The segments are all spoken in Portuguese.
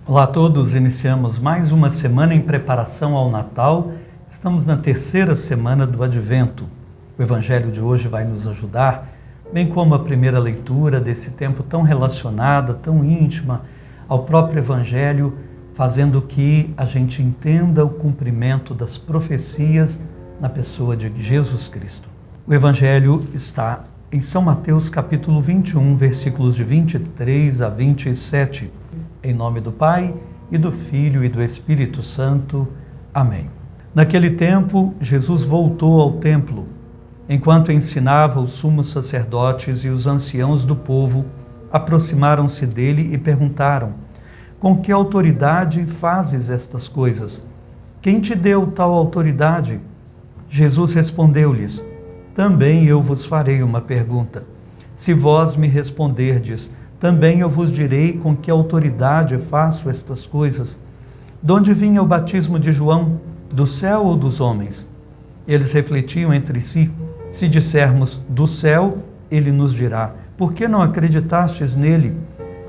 Olá a todos, iniciamos mais uma semana em preparação ao Natal. Estamos na terceira semana do Advento. O Evangelho de hoje vai nos ajudar, bem como a primeira leitura desse tempo tão relacionada, tão íntima ao próprio Evangelho, fazendo que a gente entenda o cumprimento das profecias na pessoa de Jesus Cristo. O Evangelho está em São Mateus capítulo 21, versículos de 23 a 27. Em nome do Pai, e do Filho, e do Espírito Santo. Amém. Naquele tempo, Jesus voltou ao templo. Enquanto ensinava, os sumos sacerdotes e os anciãos do povo aproximaram-se dele e perguntaram: com que autoridade fazes estas coisas? Quem te deu tal autoridade? Jesus respondeu-lhes: também eu vos farei uma pergunta. Se vós me responderdes, também eu vos direi com que autoridade faço estas coisas. De onde vinha o batismo de João? Do céu ou dos homens? Eles refletiam entre si: se dissermos do céu, ele nos dirá: por que não acreditastes nele?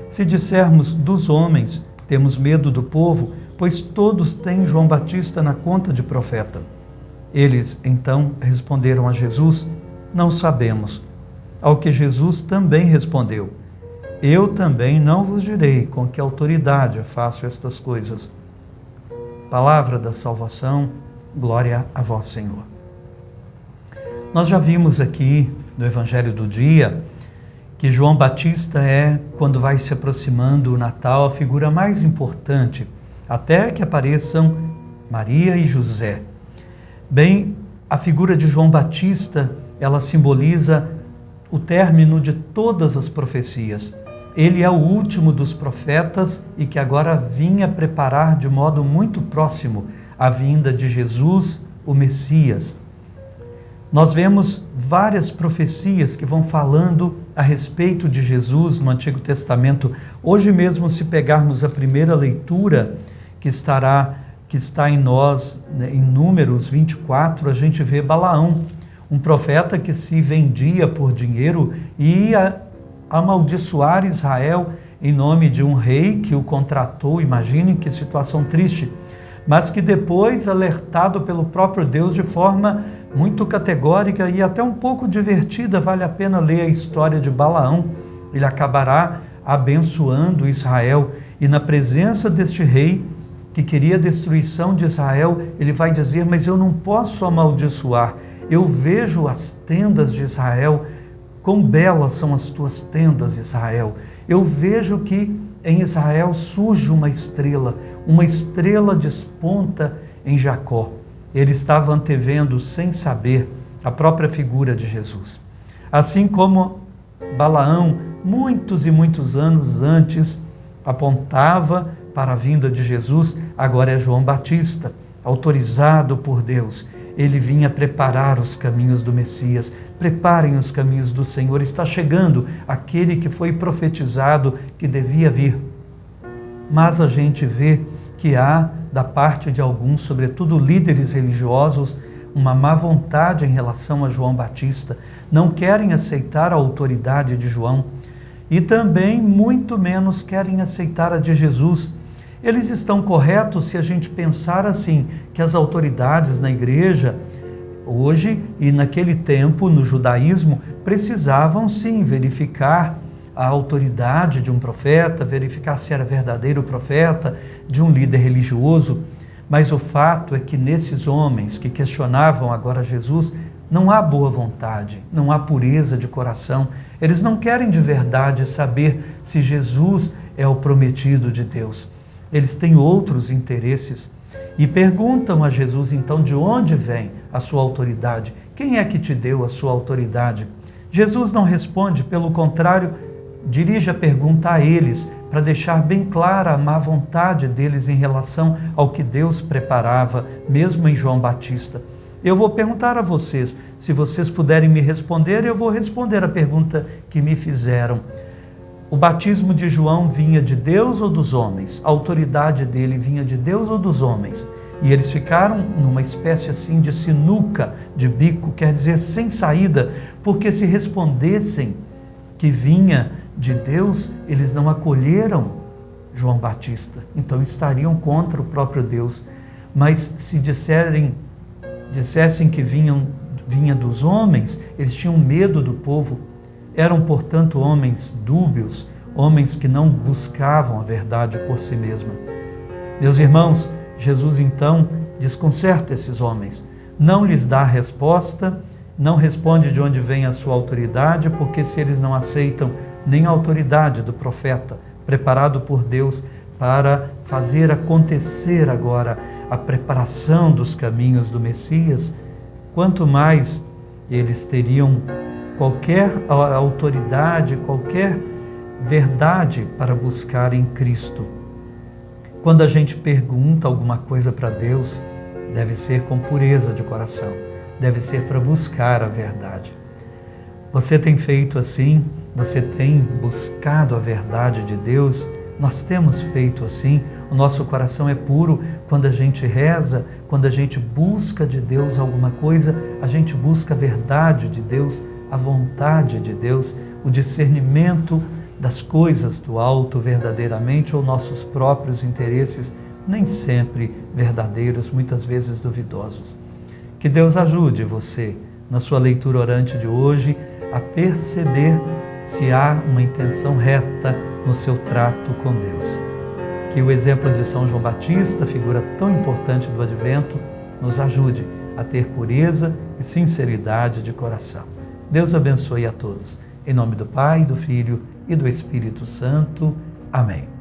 Se dissermos dos homens, temos medo do povo, pois todos têm João Batista na conta de profeta. Eles, então, responderam a Jesus: não sabemos. Ao que Jesus também respondeu: eu também não vos direi com que autoridade faço estas coisas. Palavra da salvação, glória a vós, Senhor. Nós já vimos aqui no Evangelho do dia que João Batista é, quando vai se aproximando o Natal, a figura mais importante, até que apareçam Maria e José. Bem, a figura de João Batista, ela simboliza o término de todas as profecias. Ele é o último dos profetas e que agora vinha preparar de modo muito próximo a vinda de Jesus, o Messias. Nós vemos várias profecias que vão falando a respeito de Jesus no Antigo Testamento. Hoje mesmo, se pegarmos a primeira leitura que está em nós, em Números 24, a gente vê Balaão, um profeta que se vendia por dinheiro e ia amaldiçoar Israel em nome de um rei que o contratou. Imagine que situação triste, mas que depois, alertado pelo próprio Deus de forma muito categórica e até um pouco divertida, vale a pena ler a história de Balaão. Ele acabará abençoando Israel e na presença deste rei que queria a destruição de Israel, ele vai dizer: mas eu não posso amaldiçoar, eu vejo as tendas de Israel, quão belas são as tuas tendas, Israel. Eu vejo que em Israel surge uma estrela desponta em Jacó. Ele estava antevendo, sem saber, a própria figura de Jesus. Assim como Balaão, muitos e muitos anos antes, apontava para a vinda de Jesus, agora é João Batista, autorizado por Deus. Ele vinha preparar os caminhos do Messias. Preparem os caminhos do Senhor. Está chegando aquele que foi profetizado que devia vir. Mas a gente vê que há, da parte de alguns, sobretudo líderes religiosos, uma má vontade em relação a João Batista. Não querem aceitar a autoridade de João e também muito menos querem aceitar a de Jesus. Eles estão corretos se a gente pensar assim, que as autoridades na igreja, hoje e naquele tempo, no judaísmo, precisavam sim verificar a autoridade de um profeta, verificar se era verdadeiro profeta, de um líder religioso. Mas o fato é que nesses homens que questionavam agora Jesus, não há boa vontade, não há pureza de coração. Eles não querem de verdade saber se Jesus é o prometido de Deus. Eles têm outros interesses e perguntam a Jesus, então, de onde vem a sua autoridade? Quem é que te deu a sua autoridade? Jesus não responde, pelo contrário, dirige a pergunta a eles, para deixar bem clara a má vontade deles em relação ao que Deus preparava, mesmo em João Batista. Eu vou perguntar a vocês, se vocês puderem me responder, eu vou responder a pergunta que me fizeram. O batismo de João vinha de Deus ou dos homens? A autoridade dele vinha de Deus ou dos homens? E eles ficaram numa espécie assim de sinuca, de bico, quer dizer, sem saída, porque se respondessem que vinha de Deus, eles não acolheram João Batista. Então estariam contra o próprio Deus. Mas se dissessem que vinha dos homens, eles tinham medo do povo. Eram, portanto, homens dúbios, homens que não buscavam a verdade por si mesma. Meus irmãos, Jesus então desconcerta esses homens. Não lhes dá resposta, não responde de onde vem a sua autoridade, porque se eles não aceitam nem a autoridade do profeta, preparado por Deus para fazer acontecer agora a preparação dos caminhos do Messias, quanto mais eles teriam qualquer autoridade, qualquer verdade para buscar em Cristo. Quando a gente pergunta alguma coisa para Deus, deve ser com pureza de coração, deve ser para buscar a verdade. Você tem feito assim? Você tem buscado a verdade de Deus? Nós temos feito assim? O nosso coração é puro quando a gente reza, quando a gente busca de Deus alguma coisa, a gente busca a verdade de Deus, a vontade de Deus, o discernimento das coisas do alto verdadeiramente ou nossos próprios interesses, nem sempre verdadeiros, muitas vezes duvidosos. Que Deus ajude você, na sua leitura orante de hoje, a perceber se há uma intenção reta no seu trato com Deus. Que o exemplo de São João Batista, figura tão importante do Advento, nos ajude a ter pureza e sinceridade de coração. Deus abençoe a todos. Em nome do Pai, do Filho e do Espírito Santo. Amém.